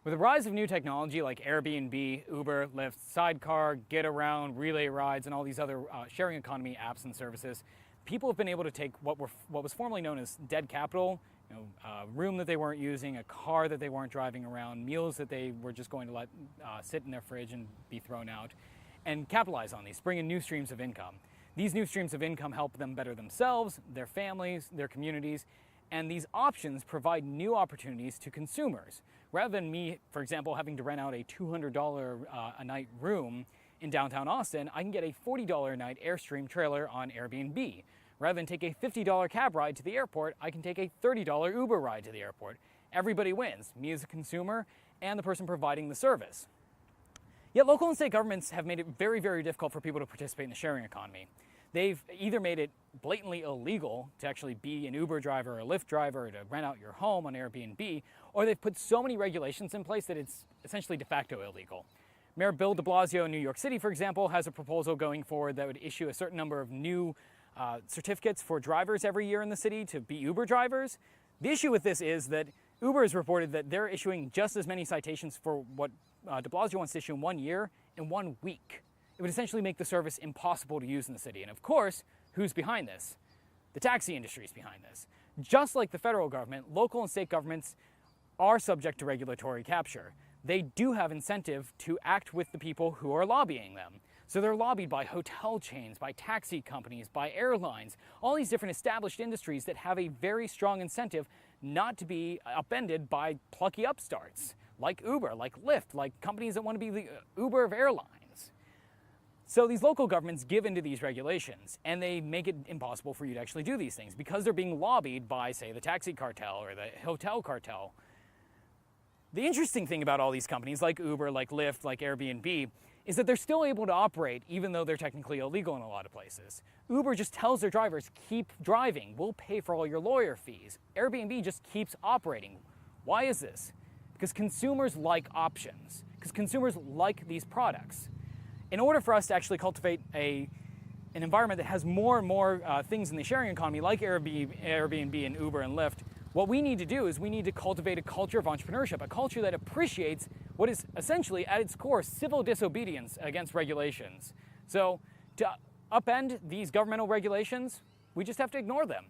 With the rise of new technology like Airbnb, Uber, Lyft, Sidecar, Get Around, Relay Rides, and all these other sharing economy apps and services, people have been able to take what was formerly known as dead capital, a room that they weren't using, a car that they weren't driving around, meals that they were just going to let sit in their fridge and be thrown out, and capitalize on these, bring in new streams of income. These new streams of income help them better themselves, their families, their communities, and these options provide new opportunities to consumers. Rather than me, for example, having to rent out a $200 a night room in downtown Austin, I can get a $40 a night Airstream trailer on Airbnb. Rather than take a $50 cab ride to the airport, I can take a $30 Uber ride to the airport. Everybody wins, me as a consumer and the person providing the service. Yet local and state governments have made it very, very difficult for people to participate in the sharing economy. They've either made it blatantly illegal to actually be an Uber driver or a Lyft driver or to rent out your home on Airbnb, or they've put so many regulations in place that it's essentially de facto illegal. Mayor Bill de Blasio in New York City, for example, has a proposal going forward that would issue a certain number of new certificates for drivers every year in the city to be Uber drivers. The issue with this is that Uber has reported that they're issuing just as many citations for what de Blasio wants to issue in 1 year in 1 week. It would essentially make the service impossible to use in the city. And of course, who's behind this? The taxi industry is behind this. Just like the federal government, local and state governments are subject to regulatory capture. They do have incentive to act with the people who are lobbying them. So they're lobbied by hotel chains, by taxi companies, by airlines, all these different established industries that have a very strong incentive not to be upended by plucky upstarts, like Uber, like Lyft, like companies that want to be the Uber of airlines. So these local governments give into these regulations, and they make it impossible for you to actually do these things because they're being lobbied by, say, the taxi cartel or the hotel cartel. The interesting thing about all these companies, like Uber, like Lyft, like Airbnb, is that they're still able to operate even though they're technically illegal in a lot of places. Uber just tells their drivers, keep driving, we'll pay for all your lawyer fees. Airbnb just keeps operating. Why is this? Because consumers like options, because consumers like these products. In order for us to actually cultivate an environment that has more and more things in the sharing economy, like Airbnb and Uber and Lyft, what we need to do is we need to cultivate a culture of entrepreneurship, a culture that appreciates what is essentially, at its core, civil disobedience against regulations. So to upend these governmental regulations, we just have to ignore them.